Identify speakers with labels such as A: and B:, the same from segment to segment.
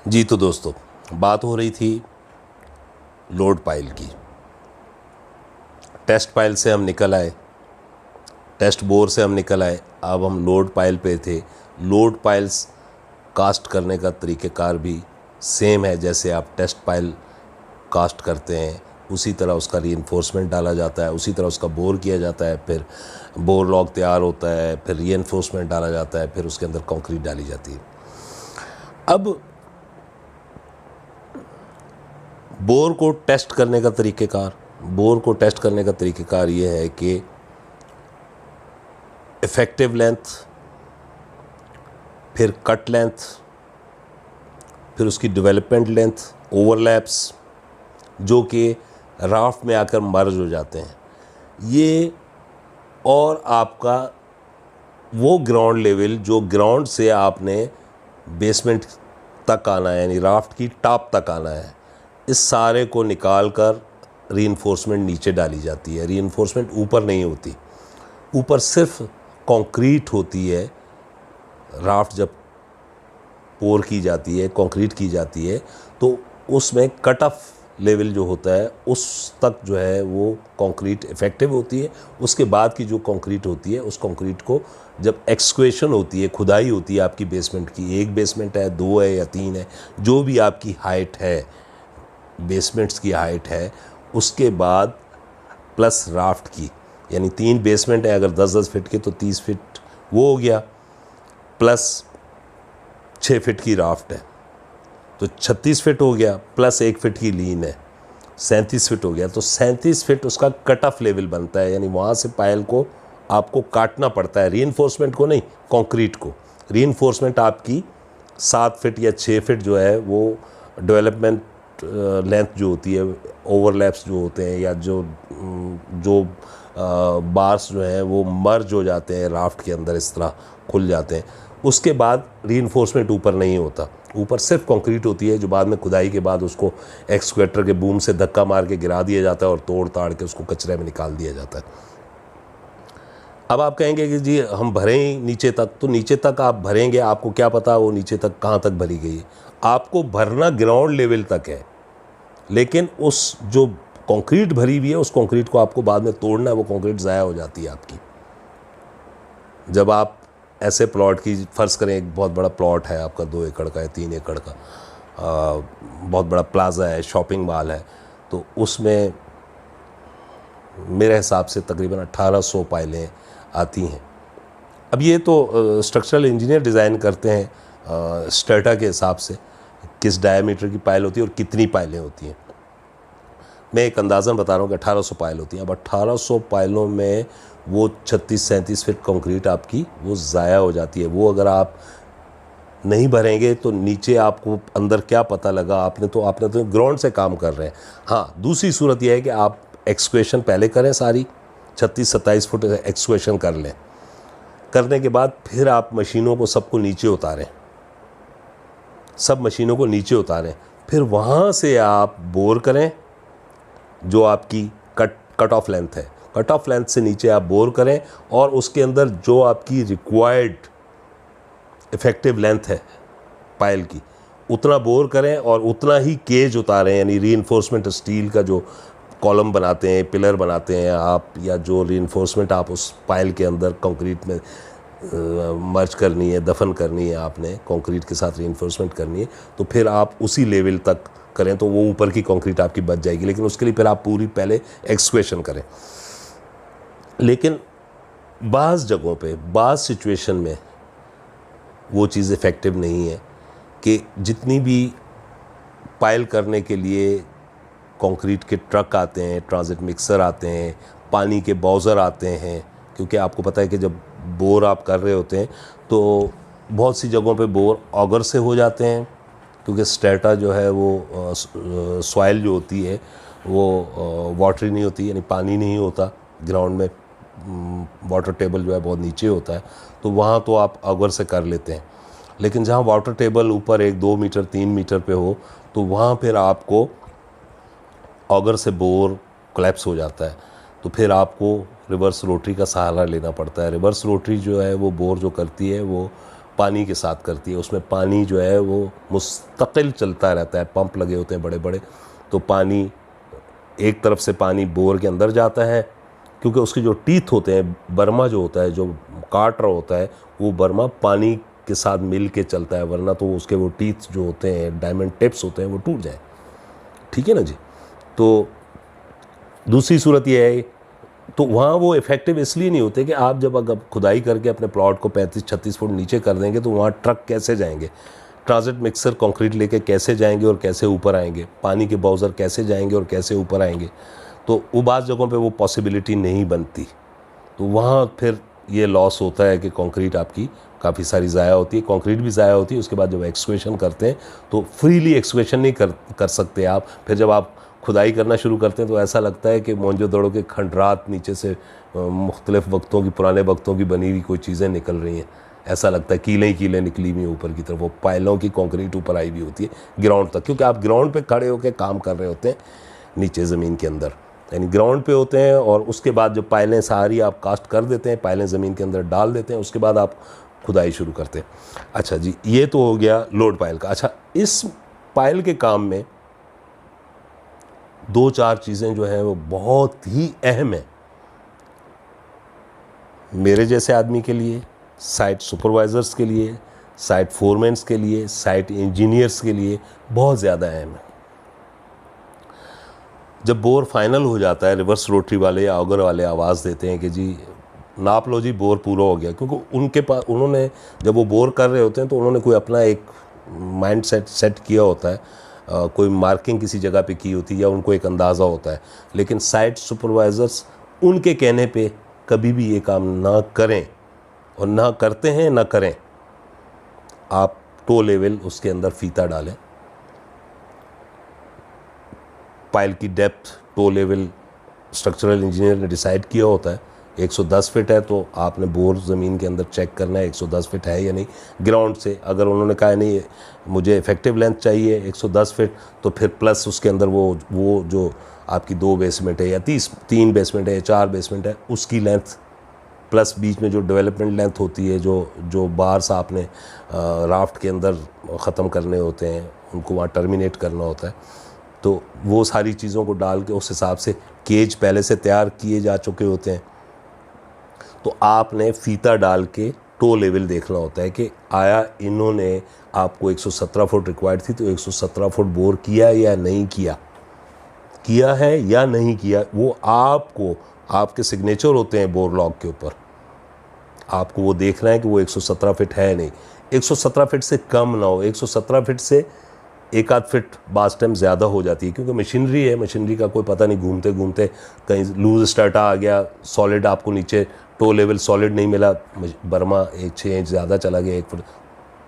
A: जी तो दोस्तों, बात हो रही थी लोड पाइल की। टेस्ट पाइल से हम निकल आए, टेस्ट बोर से हम निकल आए, अब हम लोड पाइल पे थे। लोड पाइल्स कास्ट करने का तरीक़ेकार भी सेम है, जैसे आप टेस्ट पाइल कास्ट करते हैं उसी तरह उसका रीइंफोर्समेंट डाला जाता है, उसी तरह उसका बोर किया जाता है, फिर बोर लॉग तैयार होता है, फिर रीइंफोर्समेंट डाला जाता है, फिर उसके अंदर कंक्रीट डाली जाती है। अब बोर को टेस्ट करने का तरीक़ेकार ये है कि इफ़ेक्टिव लेंथ, फिर कट लेंथ, फिर उसकी डेवलपमेंट लेंथ, ओवरलैप्स जो कि राफ्ट में आकर मर्ज हो जाते हैं, ये और आपका वो ग्राउंड लेवल जो ग्राउंड से आपने बेसमेंट तक आना है, यानी राफ्ट की टॉप तक आना है, इस सारे को निकाल कर रीइंफोर्समेंट नीचे डाली जाती है। रीइंफोर्समेंट ऊपर नहीं होती, ऊपर सिर्फ कंक्रीट होती है। राफ्ट जब पोर की जाती है, कंक्रीट की जाती है, तो उसमें कट ऑफ लेवल जो होता है उस तक जो है वो कंक्रीट इफ़ेक्टिव होती है। उसके बाद की जो कंक्रीट होती है, उस कंक्रीट को जब एक्सक्वेशन होती है, खुदाई होती है आपकी बेसमेंट की, एक बेसमेंट है, दो है या तीन है, जो भी आपकी हाइट है, बेसमेंट्स की हाइट है, उसके बाद प्लस राफ्ट की, यानी 3 बेसमेंट है अगर 10-10 फीट के, तो 30 फीट वो हो गया, प्लस 6 फीट की राफ्ट है तो 36 फीट हो गया, प्लस 1 फीट की लीन है, 37 फीट हो गया। तो 37 फीट उसका कट ऑफ लेवल बनता है, यानी वहाँ से पायल को आपको काटना पड़ता है, रीइंफोर्समेंट को नहीं, कंक्रीट को। रीइंफोर्समेंट आपकी 7 फीट या 6 फीट जो है वो डेवलपमेंट लेंथ जो होती है, ओवरलैप्स जो होते हैं, या जो बार्स जो हैं वो मर्ज हो जाते हैं राफ्ट के अंदर, इस तरह खुल जाते हैं। उसके बाद रीइंफोर्समेंट ऊपर नहीं होता, ऊपर सिर्फ कंक्रीट होती है, जो बाद में खुदाई के बाद उसको एक्सकेवेटर के बूम से धक्का मार के गिरा दिया जाता है और तोड़ ताड़ के उसको कचरे में निकाल दिया जाता है। अब आप कहेंगे कि जी हम भरें ही नीचे तक, तो नीचे तक आप भरेंगे, आपको क्या पता वो नीचे तक कहाँ तक भरी गई है। आपको भरना ग्राउंड लेवल तक है, लेकिन उस जो कंक्रीट भरी हुई है उस कंक्रीट को आपको बाद में तोड़ना है, वो कंक्रीट ज़ाया हो जाती है आपकी। जब आप ऐसे प्लॉट की, फ़र्ज़ करें एक बहुत बड़ा प्लॉट है आपका, 2 एकड़ का है, 3 एकड़ का, बहुत बड़ा प्लाजा है, शॉपिंग मॉल है, तो उसमें मेरे हिसाब से तकरीबन 1800 पाइलें आती हैं। अब ये तो स्ट्रक्चरल इंजीनियर डिज़ाइन करते हैं स्ट्रेटा के हिसाब से, किस डायमीटर की पाइल होती है और कितनी पाइलें होती हैं। मैं एक अंदाज़न बता रहा हूँ कि 1800 पाइल होती हैं। अब 1800 पाइलों में वो 36-37 फीट कंक्रीट आपकी वो ज़ाया हो जाती है। वो अगर आप नहीं भरेंगे तो नीचे आपको अंदर क्या पता लगा, आपने तो ग्राउंड से काम कर रहे हैं। हाँ, दूसरी सूरत यह है कि आप एक्सक्वेशन पहले करें, सारी 36-27 फुट एक्सक्वेशन कर लें, करने के बाद फिर आप मशीनों को सबको नीचे उतारें, सब मशीनों को नीचे उतारें, फिर वहाँ से आप बोर करें, जो आपकी कट ऑफ लेंथ है, कट ऑफ लेंथ से नीचे आप बोर करें, और उसके अंदर जो आपकी रिक्वायर्ड इफ़ेक्टिव लेंथ है पाइल की, उतना बोर करें और उतना ही केज उतारें, यानी रीइंफोर्समेंट स्टील का जो कॉलम बनाते हैं, पिलर बनाते हैं आप, या जो रीइंफोर्समेंट आप उस पाइल के अंदर कंक्रीट में मर्ज करनी है, दफन करनी है, आपने कंक्रीट के साथ रीइंफोर्समेंट करनी है, तो फिर आप उसी लेवल तक करें तो वो ऊपर की कंक्रीट आपकी बच जाएगी। लेकिन उसके लिए फिर आप पूरी पहले एक्सक्वेशन करें। लेकिन बाज़ जगहों पे, बाज़ सिचुएशन में वो चीज़ इफ़ेक्टिव नहीं है कि जितनी भी पाइल करने के लिए कंक्रीट के ट्रक आते हैं, ट्रांजिट मिक्सर आते हैं, पानी के बाउज़र आते हैं, क्योंकि आपको पता है कि जब बोर आप कर रहे होते हैं तो बहुत सी जगहों पे बोर ऑगर से हो जाते हैं, क्योंकि स्ट्रेटा जो है वो सॉइल जो होती है वो वाटरी नहीं होती, यानी पानी नहीं होता ग्राउंड में, वाटर टेबल जो है बहुत नीचे होता है, तो वहाँ तो आप ऑगर से कर लेते हैं। लेकिन जहाँ वाटर टेबल ऊपर 1-2 मीटर 3 मीटर पे हो, तो वहाँ फिर आपको ऑगर से बोर कोलैप्स हो जाता है, तो फिर आपको रिवर्स रोटरी का सहारा लेना पड़ता है। रिवर्स रोटरी जो है वो बोर जो करती है वो पानी के साथ करती है। उसमें पानी जो है वो मुस्तकिल चलता रहता है, पंप लगे होते हैं बड़े बड़े, तो पानी एक तरफ से पानी बोर के अंदर जाता है, क्योंकि उसके जो टीथ होते हैं, बर्मा जो होता है, जो काट रहा होता है, वो बर्मा पानी के साथ मिल के चलता है, वरना तो उसके वो टीथ जो होते हैं, डायमंड टिप्स होते हैं, वो टूट जाए। ठीक है ना जी। तो दूसरी सूरत ये है, तो वहाँ वो इफ़ेक्टिव इसलिए नहीं होते कि आप जब अगर खुदाई करके अपने प्लॉट को 35-36 फुट नीचे कर देंगे तो वहाँ ट्रक कैसे जाएंगे, ट्रांजिट मिक्सर कंक्रीट लेके कैसे जाएंगे और कैसे ऊपर आएंगे, पानी के बाउज़र कैसे जाएंगे और कैसे ऊपर आएंगे, तो वो बाज़ जगहों पे वो पॉसिबिलिटी नहीं बनती। तो वहाँ फिर ये लॉस होता है कि कंक्रीट आपकी काफ़ी सारी ज़ाया होती है, कंक्रीट भी ज़ाया होती है। उसके बाद जब एक्सकेवेशन करते हैं तो फ्रीली एक्सकेवेशन नहीं कर सकते आप। फिर जब आप खुदाई करना शुरू करते हैं तो ऐसा लगता है कि मोहनजोदड़ो के खंडरात नीचे से मुख्तलिफ़ वक्तों की, पुराने वक्तों की बनी हुई कोई चीज़ें निकल रही हैं। ऐसा लगता है कीलें ही कीलें निकली हुई ऊपर की तरफ, वो पायलों की कंक्रीट ऊपर आई हुई होती है ग्राउंड तक, क्योंकि आप ग्राउंड पे खड़े होकर काम कर रहे होते हैं नीचे ज़मीन के अंदर, यानी ग्राउंड पे होते हैं। और उसके बाद जो पायलें सारी आप कास्ट कर देते हैं, पायलें ज़मीन के अंदर डाल देते हैं, उसके बाद आप खुदाई शुरू करते हैं। अच्छा जी, ये तो हो गया लोड पायल का। अच्छा, इस पायल के काम में 2-4 चीज़ें जो हैं वो बहुत ही अहम हैं मेरे जैसे आदमी के लिए, साइट सुपरवाइज़र्स के लिए, साइट फोरमैन्स के लिए, साइट इंजीनियर्स के लिए बहुत ज़्यादा अहम है। जब बोर फाइनल हो जाता है, रिवर्स रोटरी वाले या ऑगर वाले आवाज़ देते हैं कि जी नाप लो जी, बोर पूरा हो गया, क्योंकि उनके पास, उन्होंने जब वो बोर कर रहे होते हैं तो उन्होंने कोई अपना एक माइंड सेट किया होता है, कोई मार्किंग किसी जगह पे की होती है या उनको एक अंदाज़ा होता है। लेकिन साइट सुपरवाइज़र्स उनके कहने पे कभी भी ये काम ना करें, और ना करते हैं ना करें। आप टो लेवल उसके अंदर फीता डालें, पाइल की depth toe level structural engineer ने डिसाइड किया होता है। 110 फीट है तो आपने बोर ज़मीन के अंदर चेक करना है 110 फीट है या नहीं ग्राउंड से। अगर उन्होंने कहा नहीं मुझे इफ़ेक्टिव लेंथ चाहिए 110 फीट, तो फिर प्लस उसके अंदर वो जो आपकी 2 बेसमेंट है या 3 बेसमेंट है या 4 बेसमेंट है, उसकी लेंथ प्लस बीच में जो डेवलपमेंट लेंथ होती है, जो बार्स आपने राफ्ट के अंदर ख़त्म करने होते हैं, उनको वहाँ टर्मिनेट करना होता है, तो वो सारी चीज़ों को डाल के उस हिसाब से केज पहले से तैयार किए जा चुके होते हैं। तो आपने फीता डाल के टो लेवल देखना होता है कि आया इन्होंने आपको 117 फुट रिक्वायर्ड थी तो 117 फुट बोर किया या नहीं किया है या नहीं किया। वो आपको, आपके सिग्नेचर होते हैं बोर लॉग के ऊपर, आपको वो देखना है कि वो 117 फीट है नहीं, 117 फीट से कम ना हो, 117 फीट से एक आध फिट बास टाइम ज़्यादा हो जाती है, क्योंकि मशीनरी है, मशीनरी का कोई पता नहीं, घूमते घूमते कहीं लूज स्टार्टा आ गया, सॉलिड आपको नीचे टो लेवल सॉलिड नहीं मिला, बर्मा 6 इंच ज़्यादा चला गया, 1 फुट,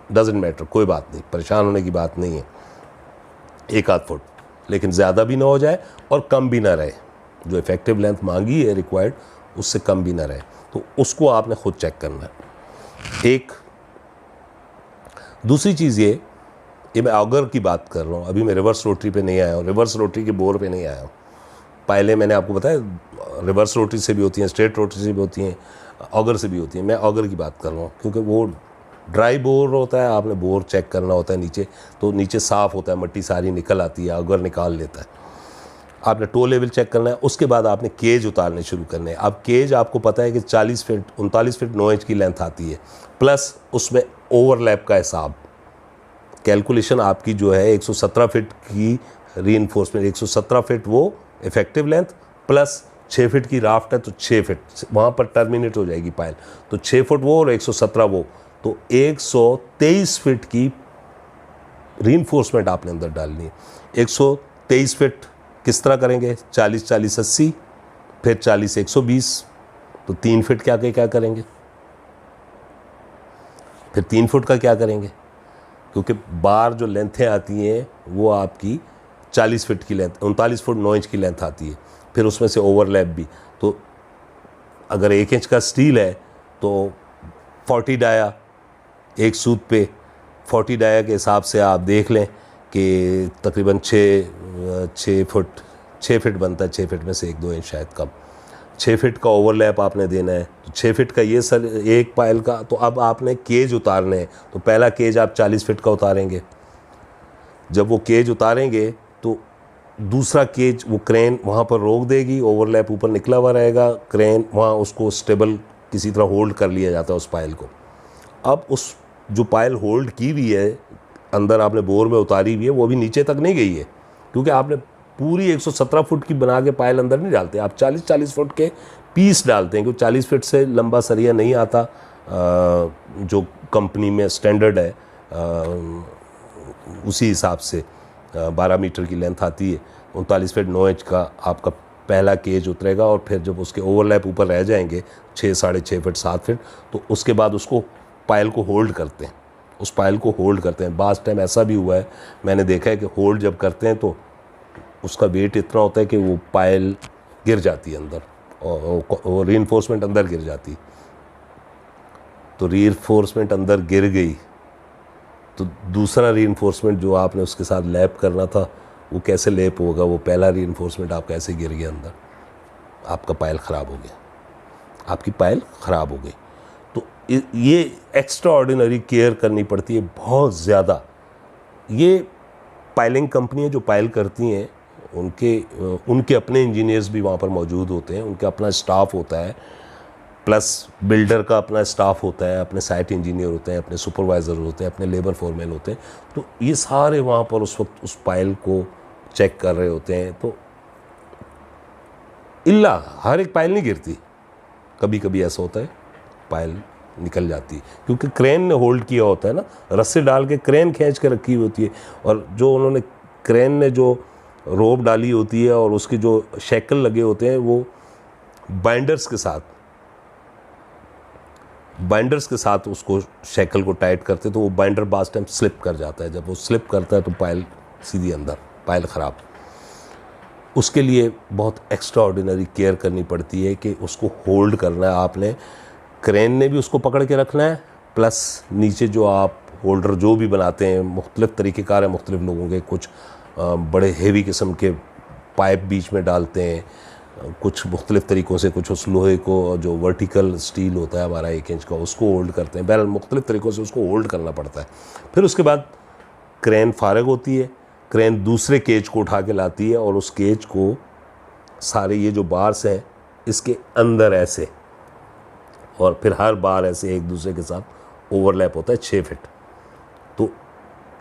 A: डजेंट मैटर, कोई बात नहीं, परेशान होने की बात नहीं है, 1 आध फुट, लेकिन ज़्यादा भी ना हो जाए और कम भी ना रहे, जो इफ़ेक्टिव लेंथ मांगी है रिक्वायर्ड उससे कम भी ना रहे, तो उसको आपने खुद चेक करना है। एक दूसरी चीज़ ये मैं ऑगर की बात कर रहा हूँ, अभी मैं रिवर्स रोटरी पे नहीं आया हूँ, रिवर्स रोटरी के बोर पे नहीं आया हूँ। पहले मैंने आपको बताया रिवर्स रोटरी से भी होती हैं, स्ट्रेट रोटरी से भी होती हैं, ऑगर से भी होती हैं। मैं ऑगर की बात कर रहा हूँ क्योंकि वो ड्राई बोर होता है, आपने बोर चेक करना होता है नीचे, तो नीचे साफ़ होता है, मिट्टी सारी निकल आती है, ऑगर निकाल लेता है। आपने टो लेवल चेक करना है, उसके बाद आपने केज उतारने शुरू करने हैं। अब केज आपको पता है कि 40 फीट 39 फीट 9 इंच की लेंथ आती है, प्लस उसमें ओवरलैप का हिसाब, कैलकुलेशन आपकी जो है 117 फीट की रीइंफोर्समेंट, 117 फीट वो इफेक्टिव लेंथ प्लस 6 फीट की राफ्ट है तो 6 फीट वहाँ पर टर्मिनेट हो जाएगी पायल, तो 6 फुट वो और 117 वो, तो 123 फीट की रीइंफोर्समेंट आपने अंदर डालनी है। 123 फीट किस तरह करेंगे, 40-40-80 फिर 40-120, तो 3 फीट क्या करेंगे, फिर 3 फुट का क्या करेंगे, क्योंकि बार जो लेंथें आती हैं वो आपकी 40 फीट की लेंथ, 39 फुट 9 इंच की लेंथ आती है, फिर उसमें से ओवरलैप भी, तो अगर 1 इंच का स्टील है तो 40 डाया एक सूत पे, 40 डाया के हिसाब से आप देख लें कि तकरीबन 6 फीट बनता है, 6 फीट में से 1-2 इंच शायद कम, 6 फीट का ओवरलैप आपने देना है, तो 6 फीट का ये सर एक पायल का, तो अब आपने केज उतारने हैं, तो पहला केज आप 40 फीट का उतारेंगे। जब वो केज उतारेंगे तो दूसरा केज वो क्रेन वहाँ पर रोक देगी, ओवरलैप ऊपर निकला हुआ रहेगा, क्रेन वहाँ उसको स्टेबल किसी तरह होल्ड कर लिया जाता है उस पायल को। अब उस जो पायल होल्ड की हुई है, अंदर आपने बोर में उतारी हुई है, वो भी नीचे तक नहीं गई है, क्योंकि आपने पूरी 117 फुट की बना के पायल अंदर नहीं डालते, आप 40-40 फुट के पीस डालते हैं, क्योंकि 40 फीट से लंबा सरिया नहीं आता, जो कंपनी में स्टैंडर्ड है उसी हिसाब से 12 मीटर की लेंथ आती है। 39 फीट 9 इंच का आपका पहला केज उतरेगा, और फिर जब उसके ओवरलैप ऊपर रह जाएंगे 6, 6.5 फीट, 7 फीट, तो उसके बाद उसको पायल को होल्ड करते हैं, उस पायल को होल्ड करते हैं। बाज़ टाइम ऐसा भी हुआ है, मैंने देखा है कि होल्ड जब करते हैं तो उसका वेट इतना होता है कि वो पायल गिर जाती है अंदर, और रीइंफोर्समेंट अंदर गिर जाती। तो रीइंफोर्समेंट अंदर गिर गई तो दूसरा रीइंफोर्समेंट जो आपने उसके साथ लैप करना था वो कैसे लैप होगा, वो पहला रीइंफोर्समेंट आप कैसे गिर गया अंदर, आपका पायल ख़राब हो गया, आपकी पायल ख़राब हो गई। तो ये एक्स्ट्रा ऑर्डिनरी केयर करनी पड़ती है बहुत ज़्यादा। ये पायलिंग कंपनियाँ जो पायल करती हैं उनके अपने इंजीनियर्स भी वहाँ पर मौजूद होते हैं, उनका अपना स्टाफ होता है, प्लस बिल्डर का अपना स्टाफ होता है, अपने साइट इंजीनियर होते हैं, अपने सुपरवाइज़र होते हैं, अपने लेबर फोरमैन होते हैं। तो ये सारे वहाँ पर उस वक्त उस पायल को चेक कर रहे होते हैं। तो इल्ला हर एक पायल नहीं गिरती, कभी कभी ऐसा होता है पायल निकल जाती है, क्योंकि क्रेन ने होल्ड किया होता है ना, रस्से डाल के क्रेन खींच के रखी होती है, और जो उन्होंने क्रेन ने जो रोप डाली होती है और उसके जो शैकल लगे होते हैं वो बाइंडर्स के साथ उसको शैकल को टाइट करते, तो वो बाइंडर बास टाइम स्लिप कर जाता है। जब वो स्लिप करता है तो पायल सीधी अंदर, पायल ख़राब। उसके लिए बहुत एक्स्ट्रा ऑर्डिनरी केयर करनी पड़ती है कि उसको होल्ड करना है आपने, क्रेन ने भी उसको पकड़ के रखना है, प्लस नीचे जो आप होल्डर जो भी बनाते हैं, मुख्तलिफ़ तरीक़ेकार है मुख्तलिफ़ लोगों के, कुछ बड़े हेवी किस्म के पाइप बीच में डालते हैं, कुछ मुख्तलिफ़ तरीक़ों से, कुछ उस लोहे को जो वर्टिकल स्टील होता है हमारा 1 इंच का उसको होल्ड करते हैं। बहरहाल मुख्तलिफ़ तरीक़ों से उसको होल्ड करना पड़ता है। फिर उसके बाद क्रेन फारग होती है, क्रेन दूसरे केज को उठा के लाती है, और उस केज को सारे ये जो बार्स हैं इसके अंदर ऐसे, और फिर हर बार ऐसे एक दूसरे के साथ ओवरलैप होता है 6 फीट। तो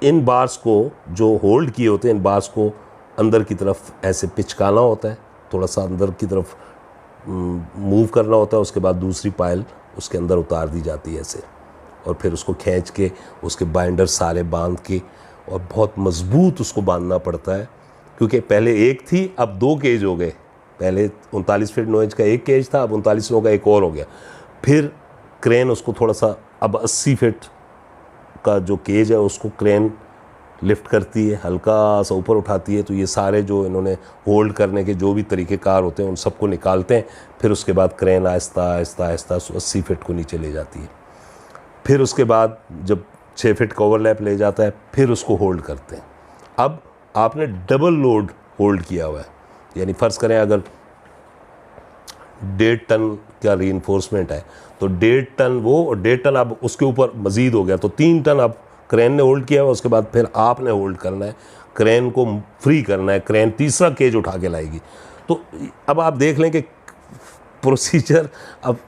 A: इन बार्स को जो होल्ड किए होते हैं, इन बार्स को अंदर की तरफ ऐसे पिचकाना होता है, थोड़ा सा अंदर की तरफ मूव करना होता है, उसके बाद दूसरी पायल उसके अंदर उतार दी जाती है ऐसे, और फिर उसको खींच के उसके बाइंडर सारे बांध के, और बहुत मजबूत उसको बांधना पड़ता है, क्योंकि पहले एक थी अब 2 केज हो गए। पहले 39 फीट 9 इंच का एक केज था, अब 39 का एक और हो गया। फिर क्रेन उसको थोड़ा सा, अब 80 फीट का जो केज है उसको क्रेन लिफ्ट करती है, हल्का सा ऊपर उठाती है। तो ये सारे जो इन्होंने होल्ड करने के जो भी तरीक़ेकार होते हैं उन सबको निकालते हैं। फिर उसके बाद क्रेन आहिस्ता आहिस्ता आहिस्ता 80 फीट को नीचे ले जाती है। फिर उसके बाद जब 6 फीट का ओवरलैप ले जाता है, फिर उसको होल्ड करते हैं। अब आपने डबल लोड होल्ड किया हुआ है, यानी फ़र्ज़ करें अगर 1.5 टन का रीइंफोर्समेंट है तो 1.5 टन वो, और 1.5 टन अब उसके ऊपर मज़ीद हो गया, तो 3 टन अब क्रेन ने होल्ड किया हुआ, उसके बाद फिर आपने होल्ड करना है, क्रेन को फ्री करना है, क्रेन तीसरा केज उठा के लाएगी। तो अब आप देख लें कि प्रोसीजर, अब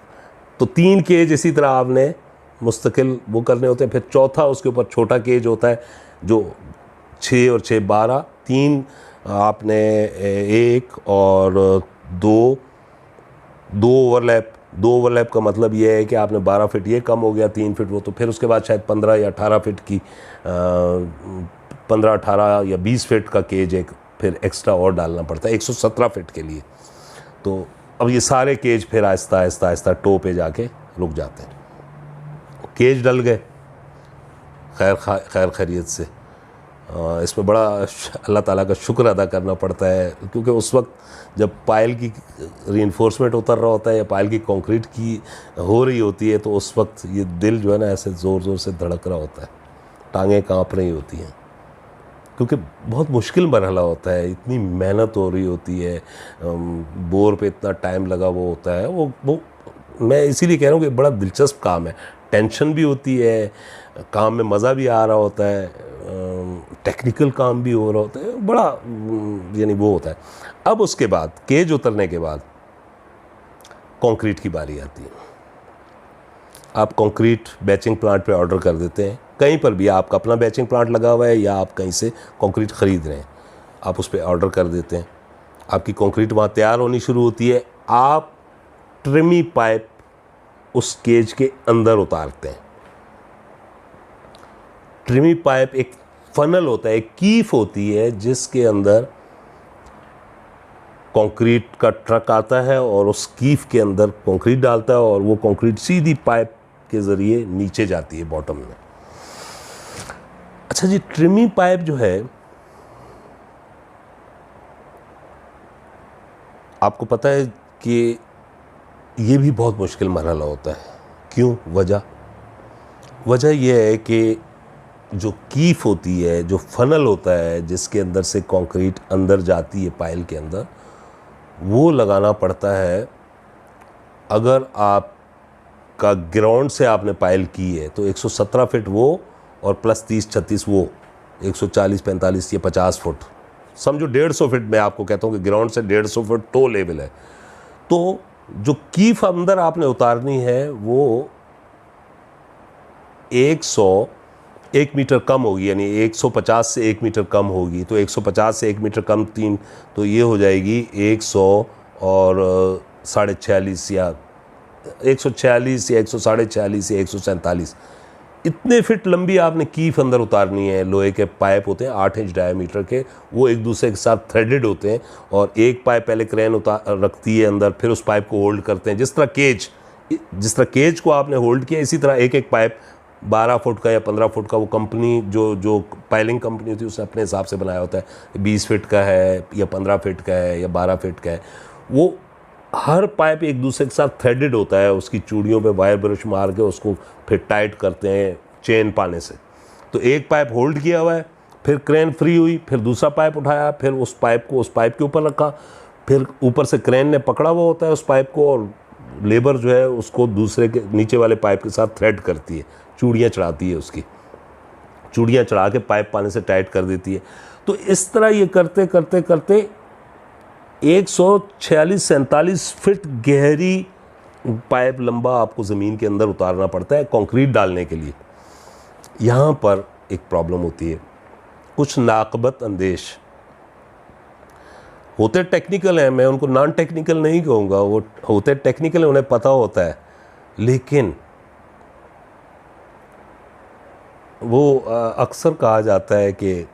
A: तो 3 केज इसी तरह आपने मुस्तकिल वो करने होते हैं। फिर चौथा उसके ऊपर छोटा केज होता है जो 6 और 6 12, 3 आपने 1 और 2 ओवरलैप का मतलब ये है कि आपने 12 फीट ये कम हो गया, 3 फीट वो, तो फिर उसके बाद शायद 15 या 18 फीट की 15, 18 या 20 फीट का केज एक फिर एक्स्ट्रा और डालना पड़ता है 117 फीट के लिए। तो अब ये सारे केज फिर आहिस्ता आहिस्ता आहिस्ता टो पे जाके रुक जाते हैं। केज डल गए खैर खैरियत से। इसमें बड़ा अल्लाह ताला का शुक्र अदा करना पड़ता है, क्योंकि उस वक्त जब पायल की रीइंफोर्समेंट उतर रहा होता है या पायल की कंक्रीट की हो रही होती है, तो उस वक्त ये दिल जो है ना ऐसे ज़ोर ज़ोर से धड़क रहा होता है, टांगें काँप रही होती हैं, क्योंकि बहुत मुश्किल मरहला होता है, इतनी मेहनत हो रही होती है, बोर पे इतना टाइम लगा वो होता है, वो मैं इसीलिए कह रहा हूँ कि बड़ा दिलचस्प काम है, टेंशन भी होती है, काम में मज़ा भी आ रहा होता है, टेक्निकल काम भी हो रहा होता है, बड़ा यानी वो होता है। अब उसके बाद केज उतरने के बाद कंक्रीट की बारी आती है। आप कंक्रीट बैचिंग प्लांट पे ऑर्डर कर देते हैं, कहीं पर भी आपका अपना बैचिंग प्लांट लगा हुआ है या आप कहीं से कंक्रीट ख़रीद रहे हैं, आप उस पर ऑर्डर कर देते हैं, आपकी कंक्रीट वहाँ तैयार होनी शुरू होती है। आप ट्रिमी पाइप उस केज के अंदर उतारते हैं। ट्रिमी पाइप एक फनल होता है, एक कीफ होती है जिसके अंदर कंक्रीट का ट्रक आता है और उस कीफ के अंदर कंक्रीट डालता है और वो कंक्रीट सीधी पाइप के ज़रिए नीचे जाती है बॉटम में। अच्छा जी, ट्रिमी पाइप जो है, आपको पता है कि ये भी बहुत मुश्किल मरहला होता है। क्यों? वजह यह है कि जो कीफ होती है, जो फनल होता है जिसके अंदर से कंक्रीट अंदर जाती है पाइल के अंदर, वो लगाना पड़ता है। अगर आपका ग्राउंड से आपने पाइल की है तो 117 फीट वो और प्लस 30-36 वो, 140-45 या 50 फुट, समझो 150 फीट। मैं आपको कहता हूँ कि ग्राउंड से 150 फुट टो लेवल है। तो जो कीफ अंदर आपने उतारनी है वो 1 मीटर कम होगी, यानी 150 से 1 मीटर कम होगी। तो 150 से 1 मीटर कम 3, तो ये हो जाएगी 100 और 46 या 146 या 146 या 147। इतने फिट लंबी आपने कीफ अंदर उतारनी है। लोहे के पाइप होते हैं 8 इंच डायमीटर के, वो एक दूसरे के साथ थ्रेडेड होते हैं और एक पाइप पहले क्रेन रखती है अंदर, फिर उस पाइप को होल्ड करते हैं। जिस तरह केज को आपने होल्ड किया, इसी तरह एक एक पाइप 12 फुट का या 15 फुट का, वो कंपनी जो पाइलिंग कंपनी होती है उसने अपने हिसाब से बनाया होता है। 20 फीट का है या 15 फीट का है या 12 फीट का है। वो हर पाइप एक दूसरे के साथ थ्रेडेड होता है। उसकी चूड़ियों पे वायर ब्रश मार के उसको फिर टाइट करते हैं चेन पाने से। तो एक पाइप होल्ड किया हुआ है, फिर क्रेन फ्री हुई, फिर दूसरा पाइप उठाया, फिर उस पाइप को उस पाइप के ऊपर रखा, फिर ऊपर से क्रेन ने पकड़ा हुआ होता है उस पाइप को और लेबर जो है उसको दूसरे के नीचे वाले पाइप के साथ थ्रेड करती है, चूड़ियाँ चढ़ाती है, उसकी चूड़ियाँ चढ़ा के पाइप पाने से टाइट कर देती है। तो इस तरह ये करते करते करते 146-47 फीट गहरी पाइप लंबा आपको ज़मीन के अंदर उतारना पड़ता है कंक्रीट डालने के लिए। यहाँ पर एक प्रॉब्लम होती है, कुछ नाक़बत अंदेश होते टेक्निकल हैं, मैं उनको नॉन टेक्निकल नहीं कहूँगा, वो होते टेक्निकल, उन्हें पता होता है, लेकिन वो अक्सर कहा जाता है कि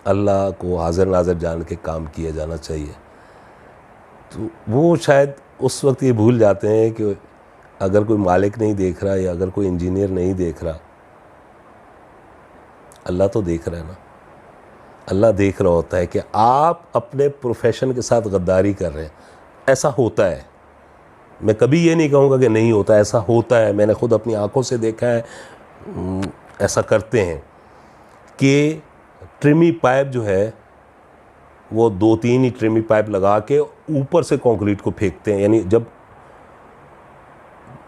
A: अल्लाह को हाजिर नाज़र जान के काम किया जाना चाहिए। तो वो शायद उस वक्त ये भूल जाते हैं कि अगर कोई मालिक नहीं देख रहा या अगर कोई इंजीनियर नहीं देख रहा, अल्लाह तो देख रहा है ना। अल्लाह देख रहा होता है कि आप अपने प्रोफेशन के साथ गद्दारी कर रहे हैं। ऐसा होता है, मैं कभी ये नहीं कहूँगा कि नहीं होता, ऐसा होता है। मैंने खुद अपनी आंखों से देखा है, ऐसा करते हैं कि ट्रिमी पाइप जो है वो 2-3 ही ट्रिमी पाइप लगा के ऊपर से कंक्रीट को फेंकते हैं। यानी जब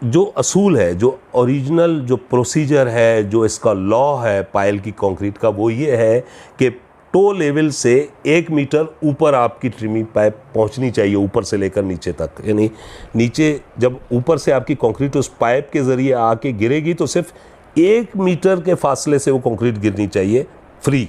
A: जो असूल है, जो ओरिजिनल जो प्रोसीजर है, जो इसका लॉ है पाइल की कंक्रीट का, वो ये है कि टो लेवल से 1 मीटर ऊपर आपकी ट्रिमी पाइप पहुंचनी चाहिए, ऊपर से लेकर नीचे तक। यानी नीचे जब ऊपर से आपकी कंक्रीट उस पाइप के ज़रिए आके गिरेगी तो सिर्फ 1 मीटर के फासले से वो कंक्रीट गिरनी चाहिए फ्री।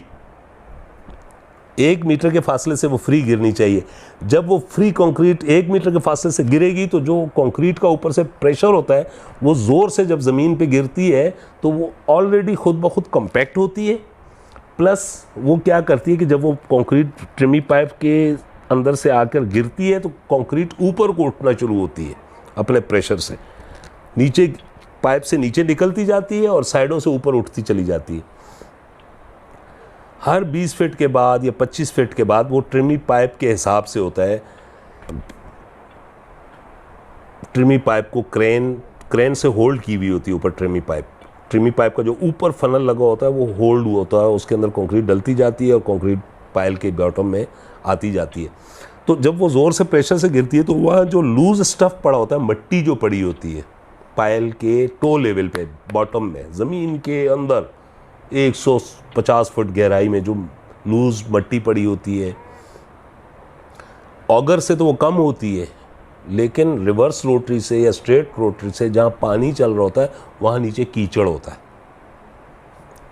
A: 1 मीटर के फासले से वो फ्री गिरनी चाहिए। जब वो फ्री कंक्रीट 1 मीटर के फासले से गिरेगी तो जो कंक्रीट का ऊपर से प्रेशर होता है वो ज़ोर से जब ज़मीन पे गिरती है तो वो ऑलरेडी खुद ब खुद कम्पैक्ट होती है। प्लस वो क्या करती है कि जब वो कंक्रीट ट्रिमी पाइप के अंदर से आकर गिरती है तो कंक्रीट ऊपर को उठना शुरू होती है अपने प्रेशर से, नीचे पाइप से नीचे निकलती जाती है और साइडों से ऊपर उठती चली जाती है। हर 20 फीट के बाद या 25 फीट के बाद वो ट्रिमी पाइप के हिसाब से होता है। ट्रिमी पाइप को क्रेन से होल्ड की हुई होती है ऊपर ट्रिमी पाइप, ट्रिमी पाइप का जो ऊपर फनल लगा होता है वो होल्ड होता है, उसके अंदर कंक्रीट डलती जाती है और कंक्रीट पाइल के बॉटम में आती जाती है। तो जब वो ज़ोर से प्रेशर से गिरती है तो वह जो लूज स्टफ़ पड़ा होता है, मट्टी जो पड़ी होती है पायल के टो लेवल पे, बॉटम में, ज़मीन के अंदर 150 फुट गहराई में जो लूज मट्टी पड़ी होती है, ऑगर से तो वो कम होती है, लेकिन रिवर्स रोटरी से या स्ट्रेट रोटरी से जहाँ पानी चल रहा होता है वहाँ नीचे कीचड़ होता है,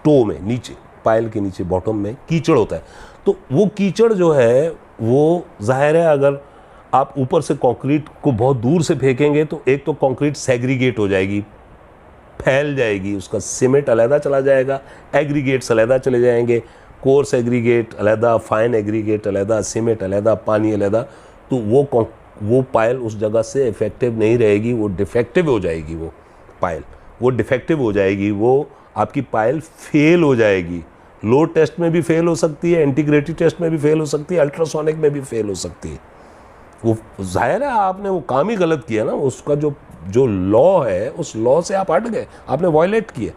A: टो में नीचे, पायल के नीचे बॉटम में कीचड़ होता है। तो वो कीचड़ जो है वो जाहिर है अगर आप ऊपर से कंक्रीट को बहुत दूर से फेंकेंगे तो एक तो कंक्रीट सेग्रीगेट हो जाएगी, फैल जाएगी, उसका सीमेंट अलहदा चला जाएगा, एग्रीगेट्स अलहदा चले जाएंगे, कोर्स एग्रीगेट अलहदा, फाइन एग्रीगेट अलहदा, सीमेंट अलहदा, पानी अलहदा। तो वो पायल उस जगह से इफेक्टिव नहीं रहेगी, वो डिफेक्टिव हो जाएगी, वो पायल वो डिफेक्टिव हो जाएगी, वो आपकी पायल फेल हो जाएगी। लोड टेस्ट में भी फेल हो सकती है, इंटीग्रेटेड टेस्ट में भी फेल हो सकती है, अल्ट्रासोनिक में भी फेल हो सकती है। वो जाहिर है आपने वो काम ही गलत किया ना, उसका जो लॉ है उस लॉ से आप हट गए, आपने वायलेट किया।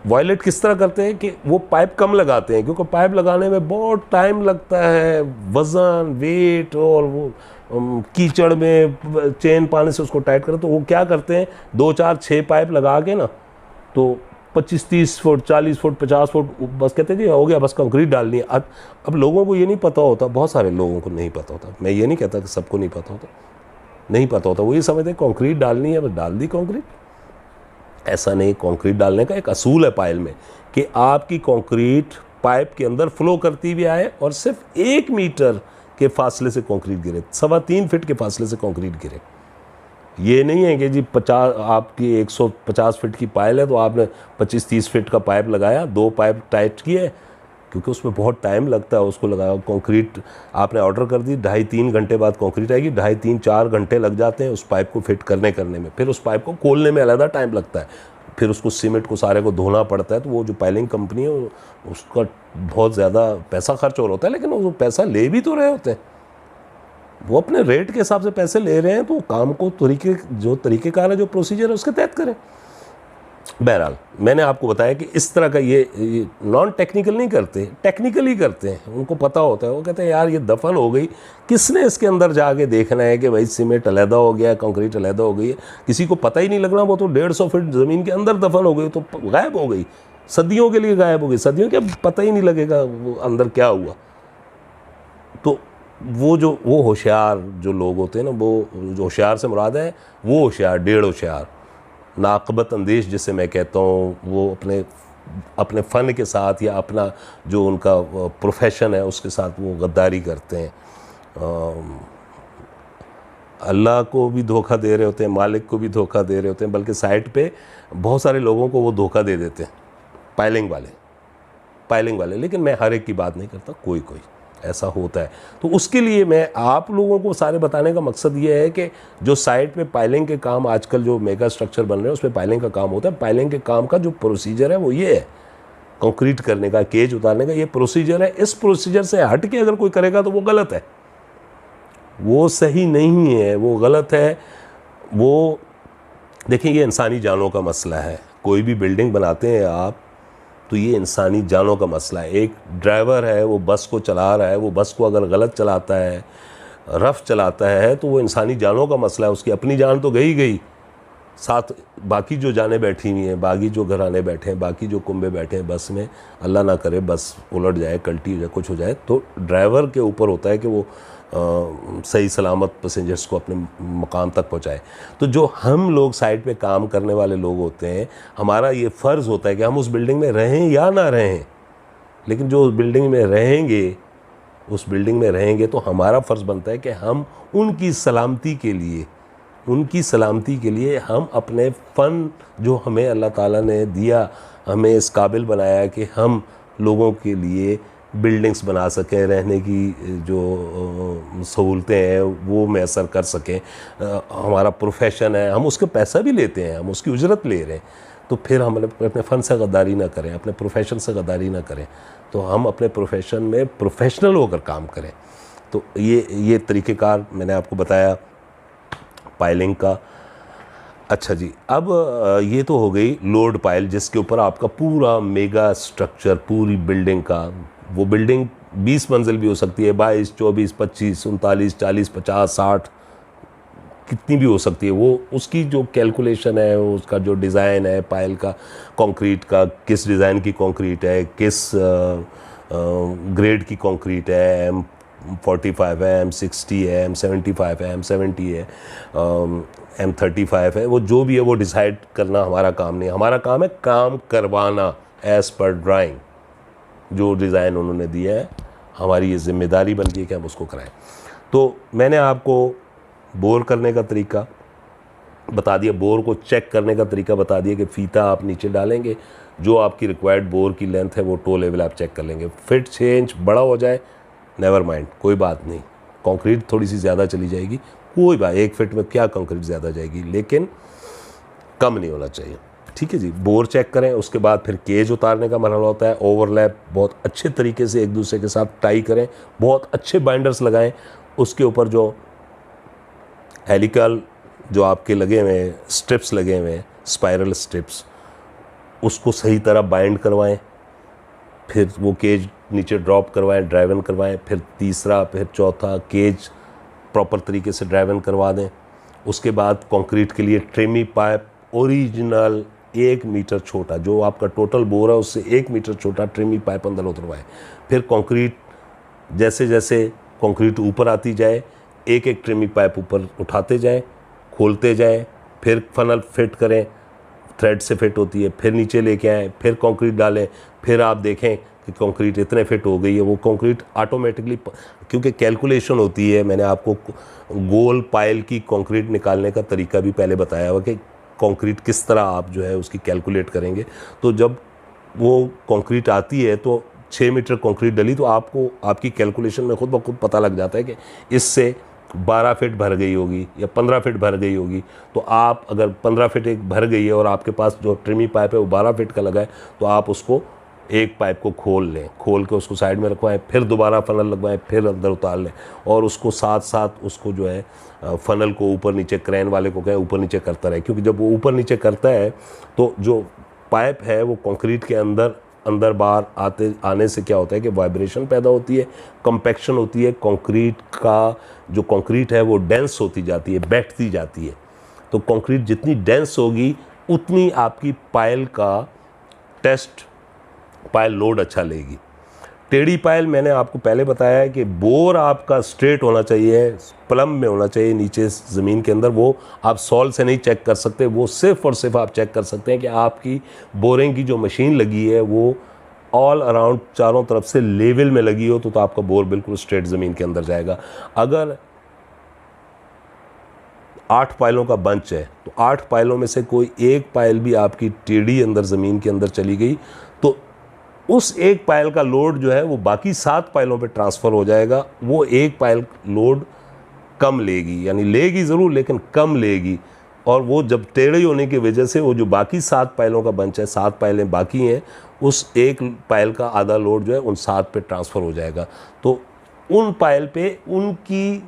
A: वायलेट किस तरह करते हैं कि वो पाइप कम लगाते हैं, क्योंकि पाइप लगाने में बहुत टाइम लगता है, वज़न, वेट और वो कीचड़ में चेन पाने से उसको टाइट करें। तो वो क्या करते हैं, 2 4 6 पाइप लगा के ना, तो 25-30 फुट, 40 फुट, 50 फुट, बस कहते हैं जी हो गया, बस कंक्रीट डालनी है। अब लोगों को ये नहीं पता होता, बहुत सारे लोगों को नहीं पता होता, मैं ये नहीं कहता कि सबको नहीं पता होता, नहीं पता होता, वो ये समझते हैं कंक्रीट डालनी है, बस डाल दी कंक्रीट। ऐसा नहीं, कंक्रीट डालने का एक असूल है पायल में कि आपकी कंक्रीट पाइप के अंदर फ्लो करती भी आए और सिर्फ 1 मीटर के फासले से कंक्रीट गिरे, 3.25 फीट के फासले से कंक्रीट गिरे। ये नहीं है कि जी 50 आपकी 150 फीट की पायल है तो आपने 25-30 फीट का पाइप लगाया, 2 पाइप टाइट किए, क्योंकि उसमें बहुत टाइम लगता है उसको लगाया। कंक्रीट आपने ऑर्डर कर दी, 2.5-3 घंटे बाद कंक्रीट आएगी, 2.5-3-4 घंटे लग जाते हैं उस पाइप को फिट करने में। फिर उस पाइप को खोलने में अलग टाइम लगता है, फिर उसको सीमेंट को सारे को धोना पड़ता है। तो वो जो पाइलिंग कंपनी है उसका बहुत ज़्यादा पैसा खर्च हो होता है, लेकिन वो पैसा ले भी तो रहे होते हैं, वो अपने रेट के हिसाब से पैसे ले रहे हैं, तो काम को जो तरीक़ेकार है, जो प्रोसीजर है उसके तहत करें। बहरहाल मैंने आपको बताया कि इस तरह का ये नॉन टेक्निकल नहीं करते, टेक्निकली करते हैं, उनको पता होता है। वो कहते हैं यार ये दफन हो गई, किसने इसके अंदर जाके देखना है कि भाई सीमेंट अलहदा हो गया, कंक्रीट अलहदा हो गई है, किसी को पता ही नहीं लगना। वो तो 150 फीट ज़मीन के अंदर दफन हो गई, तो गायब हो गई, सदियों के लिए गायब हो गई, सदियों के पता ही नहीं लगेगा वो अंदर क्या हुआ। तो वो होशियार जो लोग होते हैं ना, वो जो होशियार से मुराद है वो होशियार, 1.5 होशियार, नाक़बत अंदेश जिसे मैं कहता हूँ, वो अपने फ़न के साथ या अपना जो उनका प्रोफेशन है उसके साथ वो गद्दारी करते हैं। अल्लाह को भी धोखा दे रहे होते हैं, मालिक को भी धोखा दे रहे होते हैं, बल्कि साइट पे बहुत सारे लोगों को वो धोखा दे देते हैं, पाइलिंग वाले। लेकिन मैं हर एक की बात नहीं करता, कोई ऐसा होता है। तो उसके लिए मैं आप लोगों को सारे बताने का मकसद ये है कि जो साइट पे पाइलिंग के काम आजकल जो मेगा स्ट्रक्चर बन रहे हैं उसमें पाइलिंग का काम होता है। पाइलिंग के काम का जो प्रोसीजर है वो ये है, कंक्रीट करने का, केज उतारने का ये प्रोसीजर है। इस प्रोसीजर से हट के अगर कोई करेगा तो वो गलत है, वो सही नहीं है, वो गलत है। वो देखिए, ये इंसानी जानों का मसला है। कोई भी बिल्डिंग बनाते हैं आप तो ये इंसानी जानों का मसला है। एक ड्राइवर है, वो बस को चला रहा है, वो बस को अगर गलत चलाता है, रफ चलाता है, तो वो इंसानी जानों का मसला है। उसकी अपनी जान तो गई, साथ बाकी जो जानें बैठी हुई हैं, बाकी जो घराने बैठे हैं, बाकी जो कुंबे बैठे हैं बस में, अल्लाह ना करे बस उलट जाए, कल्टी हो जाए, कुछ हो जाए, तो ड्राइवर के ऊपर होता है कि वो सही सलामत पैसेंजर्स को अपने मकाम तक पहुंचाए। तो जो हम लोग साइट पे काम करने वाले लोग होते हैं, हमारा ये फ़र्ज़ होता है कि हम उस बिल्डिंग में रहें या ना रहें, लेकिन जो उस बिल्डिंग में रहेंगे तो हमारा फ़र्ज़ बनता है कि हम उनकी सलामती के लिए हम अपने फ़न जो हमें अल्लाह ताला ने दिया, हमें इस काबिल बनाया कि हम लोगों के लिए बिल्डिंग्स बना सकें, रहने की जो सहूलतें हैं वो मैसर कर सकें। हमारा प्रोफेशन है, हम उसका पैसा भी लेते हैं, हम उसकी उजरत ले रहे हैं, तो फिर हम अपने फ़न से गद्दारी ना करें, अपने प्रोफेशन से गद्दारी ना करें, तो हम अपने प्रोफेशन में प्रोफेशनल होकर काम करें। तो ये तरीक़ेकार मैंने आपको बताया पाइलिंग का। अच्छा जी, अब ये तो हो गई लोड पाइल जिसके ऊपर आपका पूरा मेगा स्ट्रक्चर, पूरी बिल्डिंग का, वो बिल्डिंग 20 मंजिल भी हो सकती है, 22, 24, 25, 39, 40, 50, 60, कितनी भी हो सकती है। वो उसकी जो कैलकुलेशन है, उसका जो डिज़ाइन है पाइल का, कंक्रीट का, किस डिज़ाइन की कंक्रीट है, किस ग्रेड की कंक्रीट है, M45 है, M60 है, M75 है, M70 है, M35 है, वो जो भी है वो डिसाइड करना हमारा काम नहीं है। हमारा काम है काम करवाना एज़ पर ड्राइंग, जो डिज़ाइन उन्होंने दिया है हमारी ये जिम्मेदारी बनती है कि हम उसको कराएं। तो मैंने आपको बोर करने का तरीका बता दिया, बोर को चेक करने का तरीका बता दिया कि फ़ीता आप नीचे डालेंगे, जो आपकी रिक्वायर्ड बोर की लेंथ है वो टो लेवल आप चेक कर लेंगे। फिट 6 इंच बड़ा हो जाए नेवर माइंड, कोई बात नहीं, कंक्रीट थोड़ी सी ज़्यादा चली जाएगी, कोई बात, 1 फीट में क्या कंक्रीट ज़्यादा जाएगी, लेकिन कम नहीं होना चाहिए। ठीक है जी, बोर चेक करें। उसके बाद फिर केज उतारने का मरहला होता है। ओवरलैप बहुत अच्छे तरीके से एक दूसरे के साथ टाई करें, बहुत अच्छे बाइंडर्स लगाएं। उसके ऊपर जो हेलिकल जो आपके लगे हुए हैं, स्ट्रिप्स लगे हुए हैं, स्पाइरल स्ट्रिप्स, उसको सही तरह बाइंड करवाएं। फिर वो केज नीचे ड्रॉप करवाएं, ड्राइवन करवाएं। फिर तीसरा, फिर चौथा केज प्रॉपर तरीके से ड्राइवन करवा दें। उसके बाद कंक्रीट के लिए ट्रेमी पाइप ओरिजिनल 1 मीटर छोटा, जो आपका टोटल बोर है उससे 1 मीटर छोटा ट्रेमी पाइप अंदर उतरवाएं। फिर कंक्रीट जैसे जैसे कंक्रीट ऊपर आती जाए, एक एक ट्रेमी पाइप ऊपर उठाते जाएं, खोलते जाएं। फिर फनल फिट करें, थ्रेड से फिट होती है, फिर नीचे लेके आएँ, फिर कंक्रीट डालें। फिर आप देखें कि कंक्रीट इतने फिट हो गई है, वो कंक्रीट ऑटोमेटिकली, क्योंकि कैलकुलेशन होती है। मैंने आपको गोल पाइल की कंक्रीट निकालने का तरीका भी पहले बताया हुआ कि कंक्रीट किस तरह आप जो है उसकी कैलकुलेट करेंगे। तो जब वो कंक्रीट आती है तो 6 मीटर कंक्रीट डली, तो आपको आपकी कैलकुलेशन में खुद ब खुद पता लग जाता है कि इससे 12 फीट भर गई होगी या 15 फीट भर गई होगी। तो आप अगर 15 फीट एक भर गई है और आपके पास जो ट्रिमी पाइप है वो 12 फीट का लगा है, तो आप उसको एक पाइप को खोल लें, खोल के उसको साइड में रखवाएं, फिर दोबारा फनल लगवाएं, फिर अंदर उतार लें, और उसको साथ साथ उसको जो है फनल को ऊपर नीचे, क्रेन वाले को कहें ऊपर नीचे करता रहे। क्योंकि जब वो ऊपर नीचे करता है तो जो पाइप है वो कंक्रीट के अंदर बाहर आने से क्या होता है कि वाइब्रेशन पैदा होती है, कंपैक्शन होती है, कंक्रीट का जो कंक्रीट है वो डेंस होती जाती है, बैठती जाती है। तो कंक्रीट जितनी डेंस होगी उतनी आपकी पाइल का टेस्ट, पाइल लोड अच्छा लेगी। टेढ़ी पाइल मैंने आपको पहले बताया है कि बोर आपका स्ट्रेट होना चाहिए, प्लम में होना चाहिए नीचे ज़मीन के अंदर। वो आप सॉल से नहीं चेक कर सकते, वो सिर्फ और सिर्फ आप चेक कर सकते हैं कि आपकी बोरिंग की जो मशीन लगी है वो ऑल अराउंड चारों तरफ से लेवल में लगी हो, तो आपका बोर बिल्कुल स्ट्रेट ज़मीन के अंदर जाएगा। अगर 8 पाइलों का बंच है तो 8 पाइलों में से कोई एक पाइल भी आपकी टेढ़ी अंदर ज़मीन के अंदर चली गई तो उस एक पाइल का लोड जो है वो बाकी 7 पाइलों पे ट्रांसफ़र हो जाएगा। वो एक पाइल लोड कम लेगी, यानी लेगी ज़रूर लेकिन कम लेगी। और वो जब टेढ़ी होने की वजह से वो जो बाकी 7 पाइलों का बंच है, 7 पाइलें बाकी हैं, उस एक पाइल का आधा लोड जो है उन 7 पे ट्रांसफ़र हो जाएगा। तो उन पाइल पे उनकी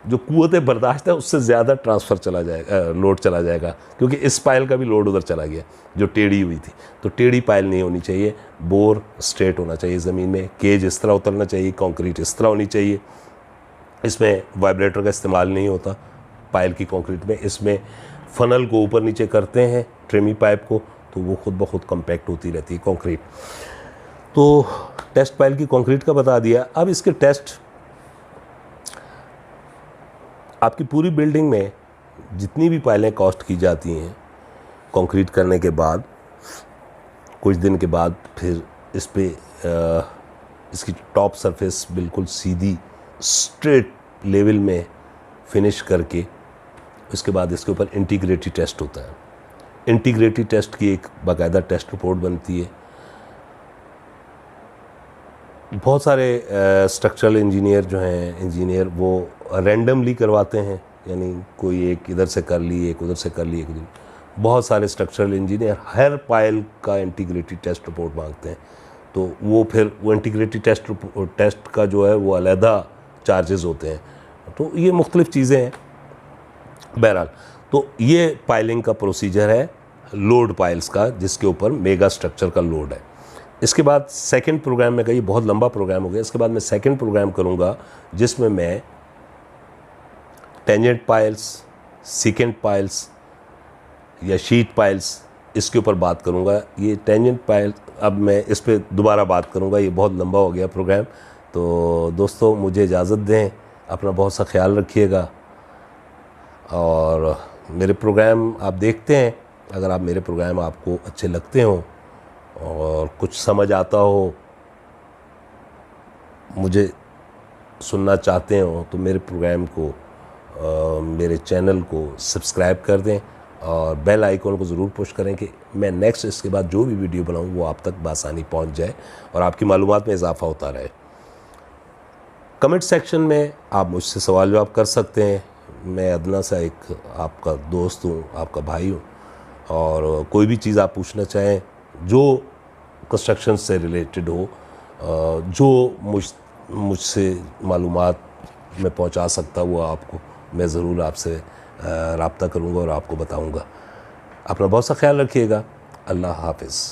A: जो कुव्वत बर्दाश्त है उससे ज़्यादा ट्रांसफ़र चला जाएगा, लोड चला जाएगा, क्योंकि इस पाइल का भी लोड उधर चला गया जो टेढ़ी हुई थी। तो टेढ़ी पाइल नहीं होनी चाहिए, बोर स्ट्रेट होना चाहिए ज़मीन में, केज इस तरह उतरना चाहिए, कंक्रीट इस तरह होनी चाहिए। इसमें वाइब्रेटर का इस्तेमाल नहीं होता पाइल की कंक्रीट में। इसमें फनल को ऊपर नीचे करते हैं ट्रेमी पाइप को, तो वो खुद ब खुद कम्पैक्ट होती रहती है कंक्रीट। तो टेस्ट पाइल की कंक्रीट का बता दिया। अब इसके टेस्ट आपकी पूरी बिल्डिंग में जितनी भी पाइलें कॉस्ट की जाती हैं कंक्रीट करने के बाद, कुछ दिन के बाद फिर इस पे इसकी टॉप सरफेस बिल्कुल सीधी स्ट्रेट लेवल में फिनिश करके उसके बाद इसके ऊपर इंटीग्रेटेड टेस्ट होता है। इंटीग्रेटेड टेस्ट की एक बाकायदा टेस्ट रिपोर्ट बनती है। बहुत सारे स्ट्रक्चरल इंजीनियर जो हैं, इंजीनियर वो रैंडमली करवाते हैं, यानी कोई एक इधर से कर ली, एक उधर से कर ली, एक उधर। बहुत सारे स्ट्रक्चरल इंजीनियर हर पाइल का इंटीग्रेटेड टेस्ट रिपोर्ट मांगते हैं। तो वो फिर वो इंटीग्रेटेड टेस्ट का जो है वो अलहदा चार्जेस होते हैं। तो ये मुख्तलिफ़ चीज़ें हैं। बहरहाल, तो ये पाइलिंग का प्रोसीजर है लोड पाइल्स का, जिसके ऊपर मेगा स्ट्रक्चर का लोड है। इसके बाद सेकंड प्रोग्राम में ये बहुत लंबा प्रोग्राम हो गया। इसके बाद मैं सेकंड प्रोग्राम करूँगा जिसमें मैं टेंजेंट पाइल्स, सीकेंट पाइल्स या शीट पाइल्स इसके ऊपर बात करूँगा। ये टेंजेंट पाइल अब मैं इस पर दोबारा बात करूँगा, ये बहुत लंबा हो गया प्रोग्राम। तो दोस्तों मुझे इजाज़त दें, अपना बहुत सा ख्याल रखिएगा और मेरे प्रोग्राम आप देखते हैं। अगर आप मेरे प्रोग्राम आपको अच्छे लगते हों और कुछ समझ आता हो, मुझे सुनना चाहते हो, तो मेरे प्रोग्राम को मेरे चैनल को सब्सक्राइब कर दें और बेल आइकॉन को ज़रूर पुश करें कि मैं नेक्स्ट इसके बाद जो भी वीडियो बनाऊं वो आप तक बआसानी पहुंच जाए और आपकी मालूमात में इजाफ़ा होता रहे। कमेंट सेक्शन में आप मुझसे सवाल जवाब कर सकते हैं। मैं अदना सा एक आपका दोस्त हूँ, आपका भाई हूँ, और कोई भी चीज़ आप पूछना चाहें जो कंस्ट्रक्शन से रिलेटेड हो, जो मुझसे मालूमात मैं पहुँचा सकता वो आपको मैं ज़रूर आपसे राब्ता करूँगा और आपको बताऊँगा। अपना बहुत सा ख्याल रखिएगा। अल्लाह हाफ़िज़।